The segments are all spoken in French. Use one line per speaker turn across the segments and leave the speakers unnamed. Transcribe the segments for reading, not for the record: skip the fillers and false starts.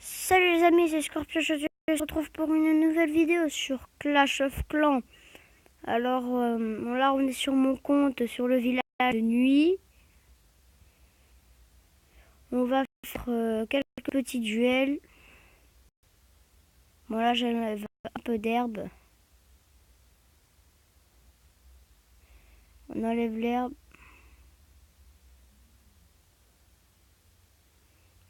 Salut les amis, c'est Scorpio. Je se retrouve pour une nouvelle vidéo sur Clash of Clans. Alors là, on est sur mon compte sur le village de nuit. On va faire quelques petits duels. Bon, là, j'enlève un peu d'herbe. On enlève l'herbe.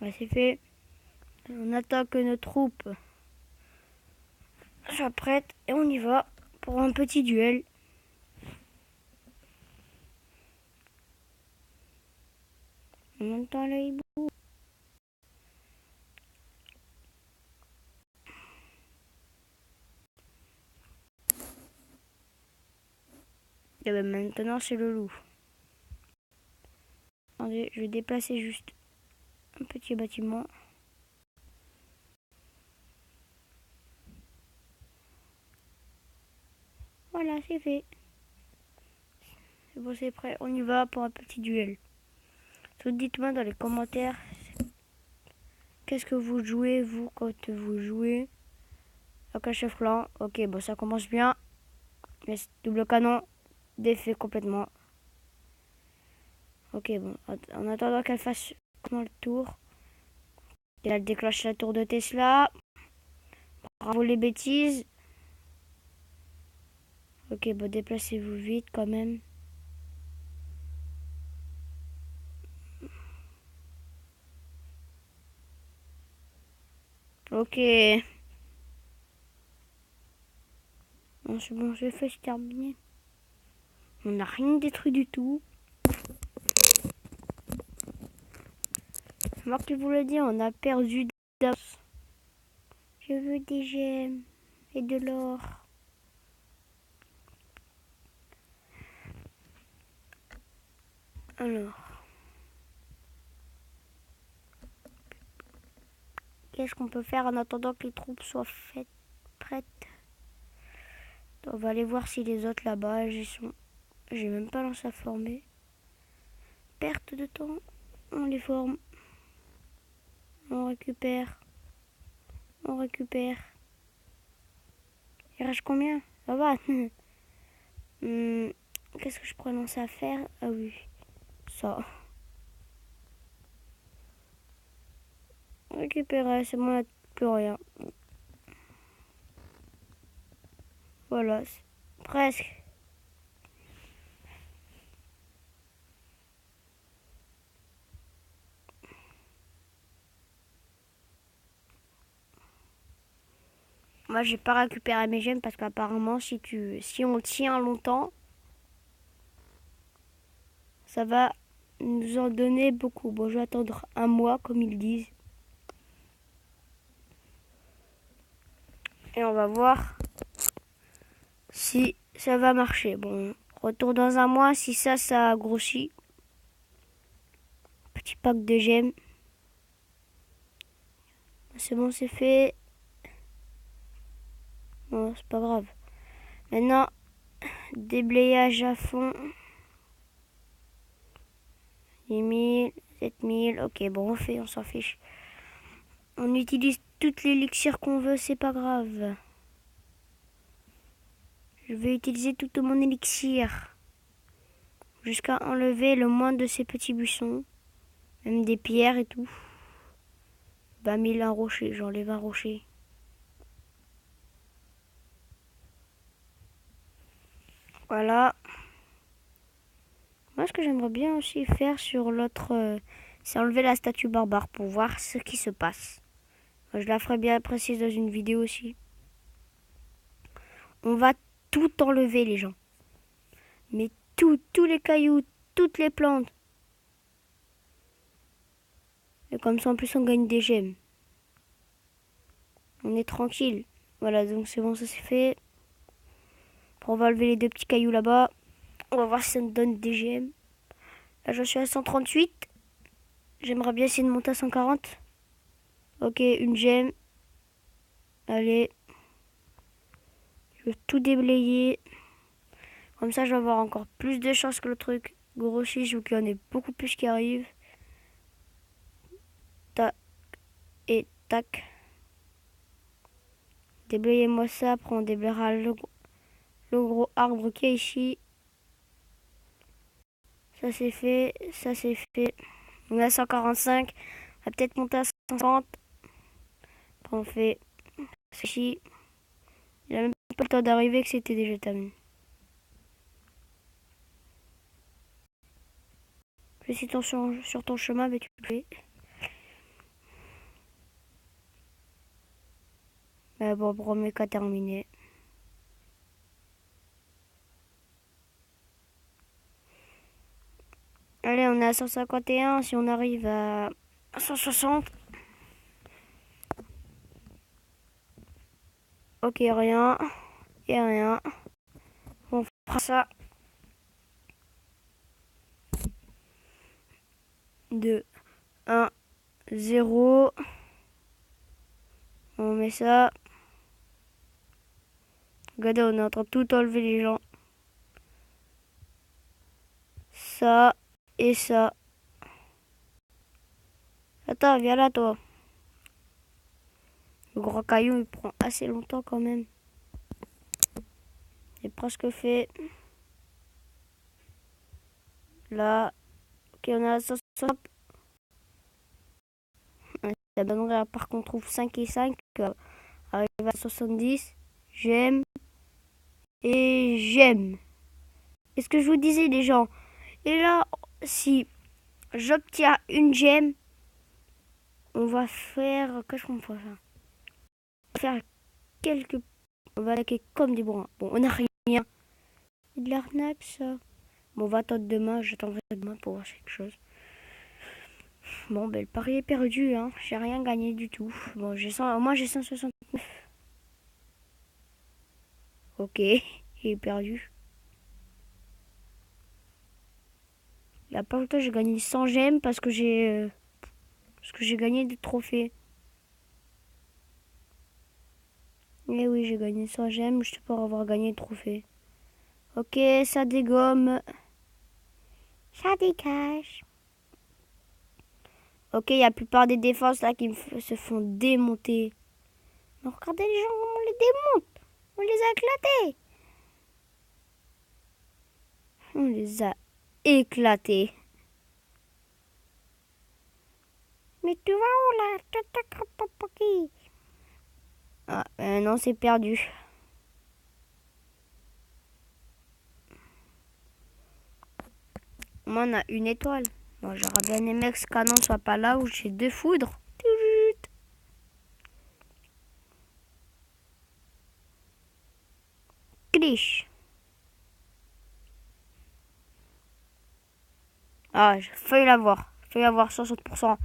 Voilà, c'est fait. On attend que nos troupes soient prêtes et on y va pour un petit duel. On entend le hibou. Et ben maintenant, c'est le loup. Attendez, je vais déplacer juste un petit bâtiment. Voilà, c'est fait. C'est bon, c'est prêt. On y va pour un petit duel. Dites-moi dans les commentaires qu'est-ce que vous jouez, vous, quand vous jouez à Clash of Clans. Ok, bon, ça commence bien. Mais double canon, défait complètement. Ok, bon, en attendant qu'elle fasse comment le tour. Elle déclenche la tour de Tesla. Bravo les bêtises. Ok, bon, déplacez-vous vite quand même. Ok. Bon, c'est bon, j'ai fait, c'est terminé. On n'a rien détruit du tout. Moi qui vous le dis, on a perdu d'avance. Je veux des gemmes et de l'or. Alors, qu'est-ce qu'on peut faire en attendant que les troupes soient prêtes? On va aller voir si les autres là-bas, j'ai même pas lancé à former. Perte de temps, on les forme. On récupère. On récupère. Il reste combien? Ça va. Qu'est-ce que je pourrais lancer à faire? Ah oui, ça. Récupérer, c'est bon, plus rien. Voilà, presque. Moi, j'ai pas récupéré mes gemmes parce qu'apparemment, si on tient longtemps, ça va nous en donner beaucoup. Bon, je vais attendre un mois, comme ils disent. Et on va voir si ça va marcher. Bon, retour dans un mois, si ça grossit. Petit pack de gemmes. C'est bon, c'est fait. Bon, c'est pas grave. Maintenant, déblayage à fond. 10 000, 7 000. Ok, bon, on s'en fiche. On utilise toutes les élixirs qu'on veut, c'est pas grave. Je vais utiliser tout mon élixir. Jusqu'à enlever le moins de ces petits buissons. Même des pierres et tout. 20 000 un rocher, j'enlève un rocher. Voilà. Moi, ce que j'aimerais bien aussi faire sur l'autre, c'est enlever la statue barbare pour voir ce qui se passe. Moi, je la ferai bien précise dans une vidéo aussi. On va tout enlever, les gens. Mais tous les cailloux, toutes les plantes. Et comme ça, en plus, on gagne des gemmes. On est tranquille. Voilà, donc c'est bon, ça c'est fait. On va enlever les deux petits cailloux là-bas. On va voir si ça nous donne des gemmes. Là, je suis à 138. J'aimerais bien essayer de monter à 140. Ok, une gemme. Allez. Je vais tout déblayer. Comme ça, je vais avoir encore plus de chance que le truc grossit. Je veux qu'il y en ait beaucoup plus qui arrivent. Et tac. Déblayez-moi ça, après on déblayera le gros arbre qui est ici. Ça c'est fait, ça c'est fait. On est à 145, on va peut-être monter à 150. Après on fait ceci. Il a même pas le temps d'arriver que c'était déjà terminé. Fais si attention sur ton chemin, mais tu le fais. Mais bon, premier cas terminé. Allez, on est à 151. Si on arrive à 160. Ok, rien. Et rien. On fera ça. 2, 1, 0. On met ça. Regardez, on est en train de tout enlever les gens. Ça et ça. Attends, viens là, toi. Le gros caillou, il prend assez longtemps quand même. C'est presque fait. Là. Ok, on est à 160. Ça donnerait à part qu'on trouve 5 et 5. Arrive à 70. J'aime. Et j'aime. Est-ce que je vous disais, les gens? Et là, si j'obtiens une gemme, on va faire... Qu'est-ce qu'on va faire? On va faire quelques... On va attaquer comme des bourrins. Bon, on n'a rien. C'est de l'arnaque, ça. Bon, on va attendre demain. J'attendrai demain pour voir quelque chose. Bon, ben, le pari est perdu, hein. J'ai rien gagné du tout. Bon, moi, j'ai 169. Ok, il est perdu. Il n'y a pas longtemps, j'ai gagné 100 gemmes parce que j'ai gagné des trophées. Eh oui, j'ai gagné 100 gemmes juste pour avoir gagné le trophée. Ok, ça dégomme. Ça dégage. Ok, il y a la plupart des défenses là qui se font démonter. Mais regardez les gens, comment on les démonte. On les a éclatés. On les a éclatés. Mais tu vas où là? Ah, non, c'est perdu. Moi, on a une étoile. Bon, j'aurais bien aimé que ce canon soit pas là où j'ai 2 foudres. Cliché. Ah, j'ai failli l'avoir. J'ai failli avoir 60%.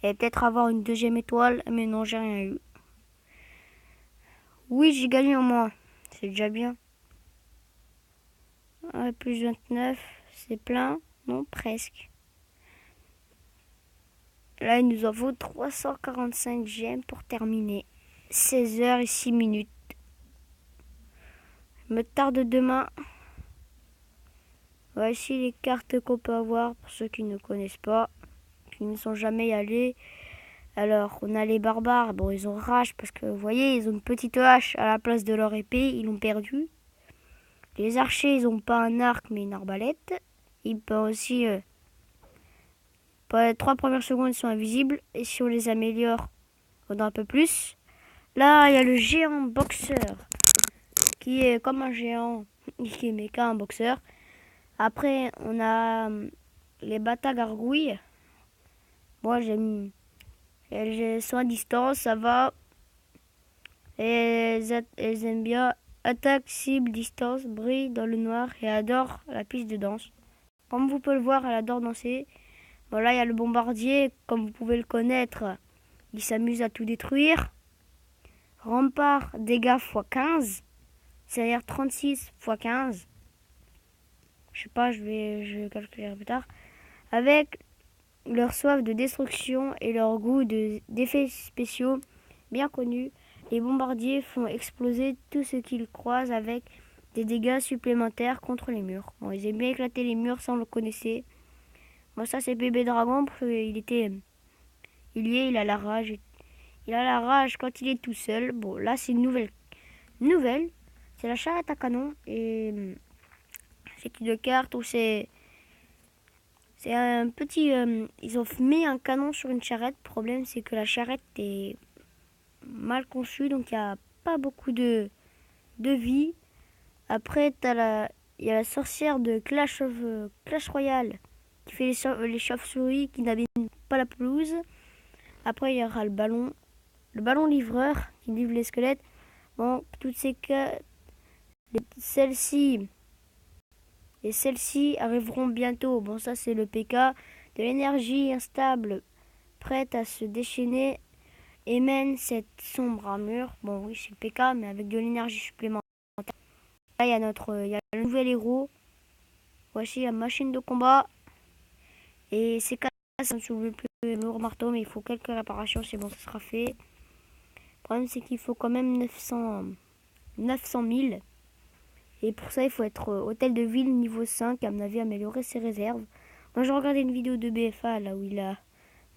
Et peut-être avoir une deuxième étoile, mais non, j'ai rien eu. Oui, j'ai gagné au moins. C'est déjà bien. Ah, plus 29, c'est plein. Non, presque. Là, il nous en faut 345 gemmes pour terminer. 16 heures et 6 minutes. Je me tarde demain. Voici les cartes qu'on peut avoir pour ceux qui ne connaissent pas, qui ne sont jamais allés. Alors, on a les barbares. Bon, ils ont rage parce que, vous voyez, ils ont une petite hache à la place de leur épée. Ils l'ont perdue. Les archers, ils n'ont pas un arc, mais une arbalète. Ils peuvent aussi... Pour les 3 premières secondes, ils sont invisibles. Et si on les améliore, on a un peu plus. Là, il y a le géant boxeur, qui est comme un géant, qui est méca, un boxeur. Après, on a les bata gargouilles. Moi, elles sont à distance, ça va. Et elles aiment bien attaque, cible, distance, brille dans le noir et adorent la piste de danse. Comme vous pouvez le voir, elle adore danser. Bon, là, il y a le bombardier, comme vous pouvez le connaître. Il s'amuse à tout détruire. Rempart, dégâts x15. C'est-à-dire 36 x 15. Je sais pas, je vais calculer plus tard. Avec leur soif de destruction et leur goût d'effets spéciaux bien connus, les bombardiers font exploser tout ce qu'ils croisent avec des dégâts supplémentaires contre les murs. Bon, ils aiment bien éclater les murs, ça on le connaissait. Bon, ça c'est bébé dragon, parce qu'il y est, il a la rage. Il a la rage quand il est tout seul. Bon, là, c'est une nouvelle. C'est la charrette à canon. Et c'est une carte où c'est un petit... ils ont mis un canon sur une charrette. Le problème, c'est que la charrette est mal conçue. Donc, il n'y a pas beaucoup de vie. Après, il y a la sorcière de Clash Royale qui fait les chauves-souris qui n'abîment pas la pelouse. Après, il y aura le ballon livreur qui livre les squelettes. Bon, toutes ces cas, celles-ci et celles-ci arriveront bientôt. Bon, ça c'est le PK. De l'énergie instable, prête à se déchaîner, émène cette sombre armure. Bon, oui, c'est le PK, mais avec de l'énergie supplémentaire. Là, il y a le nouvel héros. Voici la machine de combat. Et c'est ça ne soulève plus le lourd marteau, mais il faut quelques réparations. C'est bon, ça sera fait. Le problème, c'est qu'il faut quand même 900 000. Et pour ça, il faut être hôtel de ville niveau 5, à mon avis, améliorer ses réserves. Moi, j'ai regardé une vidéo de BFA, là où il a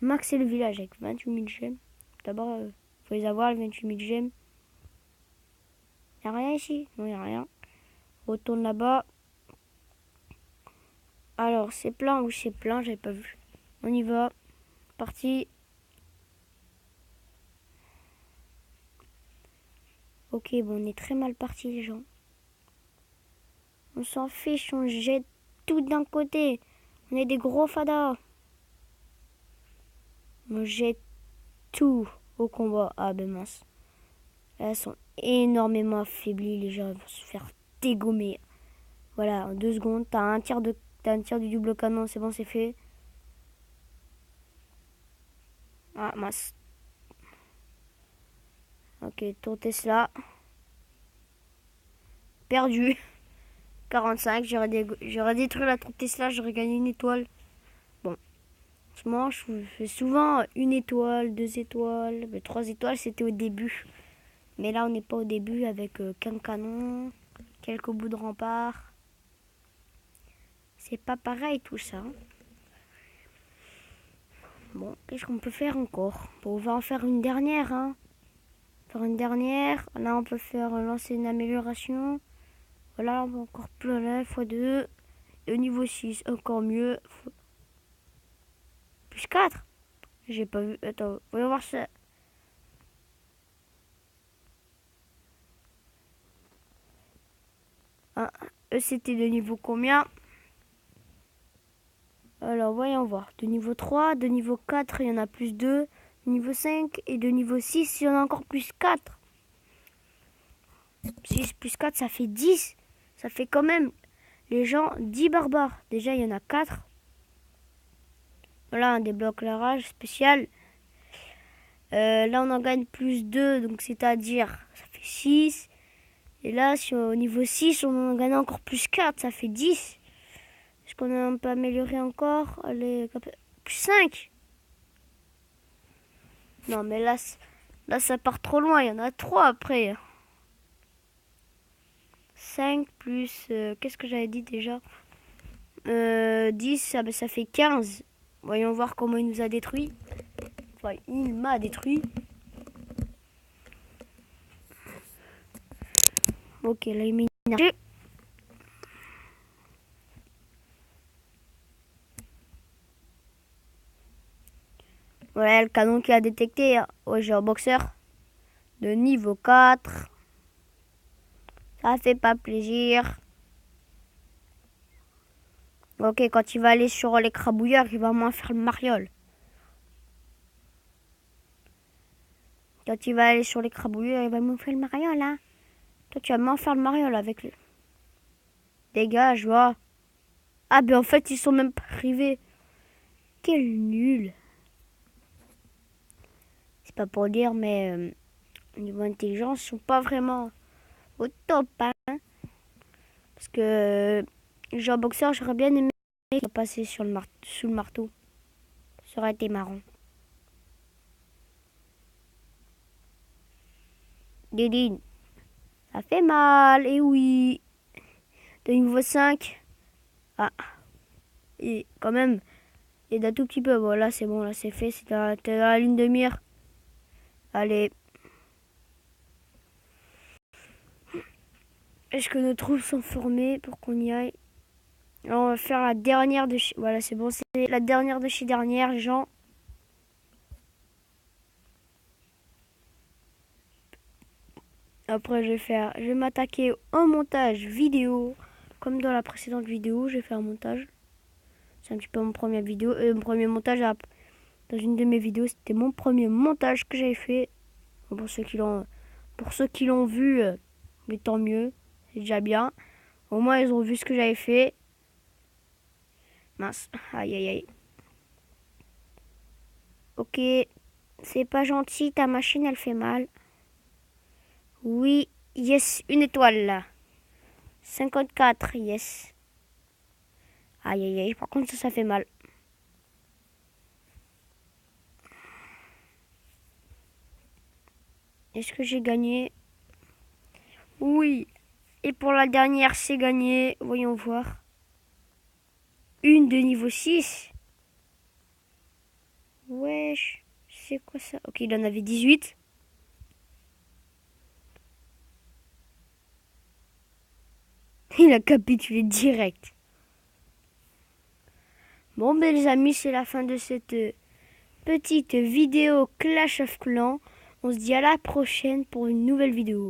maxé le village avec 28 000 gemmes. D'abord, il faut les avoir, les 28 000 gemmes. Il n'y a rien ici. Non, il n'y a rien. On retourne là-bas. Alors, c'est plein ou c'est plein, j'avais pas vu. On y va. Parti. Ok, bon, on est très mal parti, les gens. On s'en fiche, on jette tout d'un côté. On est des gros fadas. On jette tout au combat. Ah ben mince. Elles sont énormément affaiblies, les gens vont se faire dégommer. Voilà, en 2 secondes, t'as un tir du double canon, c'est bon, c'est fait. Ah mince. Ok, tour Tesla. Perdu. 45, j'aurais détruit la tour Tesla, j'aurais gagné une étoile. Bon. Moi, je fais souvent 1 étoile, 2 étoiles, 3 étoiles, c'était au début. Mais là, on n'est pas au début avec qu'un canon, quelques bouts de rempart. C'est pas pareil tout ça. Bon, qu'est-ce qu'on peut faire encore? Bon, on va en faire une dernière. Faire une dernière. Là, on peut lancer une amélioration. Voilà, on va encore plus là, x2. Et au niveau 6, encore mieux. Plus 4. J'ai pas vu. Attends, voyons voir ça. C'était de niveau combien? Alors, voyons voir. De niveau 3, de niveau 4, il y en a plus 2. De niveau 5 et de niveau 6, il y en a encore plus 4. 6 plus 4, ça fait 10. Ça fait quand même, les gens, 10 barbares. Déjà, il y en a 4. Voilà, on débloque la rage spéciale. Là, on en gagne plus 2, donc c'est-à-dire, ça fait 6. Et là, au niveau 6, on en gagne encore plus 4, ça fait 10. Est-ce qu'on peut améliorer encore? Allez, plus 5. Non, mais là, ça part trop loin. Il y en a 3 après. 5 plus... qu'est-ce que j'avais dit déjà? 10, ça fait 15. Voyons voir comment il nous a détruit. Enfin, il m'a détruit. Ok, là, il m'a énervé. Voilà le canon qui a détecté. Ouais, j'ai un boxeur de niveau 4. Ça fait pas plaisir. Ok, quand il va aller sur les crabouilleurs, il va moins faire le mariole. Quand il va aller sur les crabouilleurs, il va moins faire le mariole, hein. Toi, tu vas moins faire le mariole avec lui. Dégage, vois. Ah, ben en fait, ils sont même pas arrivés. Quel nul. C'est pas pour dire, mais niveau intelligence, ils sont pas vraiment au top, hein. Parce que genre boxeur, j'aurais bien aimé passer sous le marteau. Ça aurait été marrant. Dédine. Ça fait mal, et oui. De niveau 5. Ah. Et quand même, et d'un tout petit peu. Bon, là, c'est bon, là, c'est fait. C'est dans la ligne de mire. Allez. Est-ce que nos troupes sont formées pour qu'on y aille? Alors, on va faire la dernière de chez... Voilà, c'est bon, c'est la dernière de chez dernière, les gens. Après, je vais m'attaquer au montage vidéo. Comme dans la précédente vidéo, je vais faire un montage. C'est un petit peu mon premier vidéo, mon premier montage. Dans une de mes vidéos, c'était mon premier montage que j'avais fait. Pour ceux qui l'ont vu, mais tant mieux, c'est déjà bien. Au moins, ils ont vu ce que j'avais fait. Mince, aïe aïe aïe. Ok, c'est pas gentil, ta machine elle fait mal. Oui, yes, une étoile là. 54, yes. Aïe aïe aïe, par contre ça fait mal. Est-ce que j'ai gagné? Oui. Et pour la dernière, c'est gagné. Voyons voir. Une de niveau 6. Wesh, c'est quoi ça? Ok, il en avait 18. Il a capitulé direct. Bon, ben les amis, c'est la fin de cette petite vidéo Clash of Clans. On se dit à la prochaine pour une nouvelle vidéo.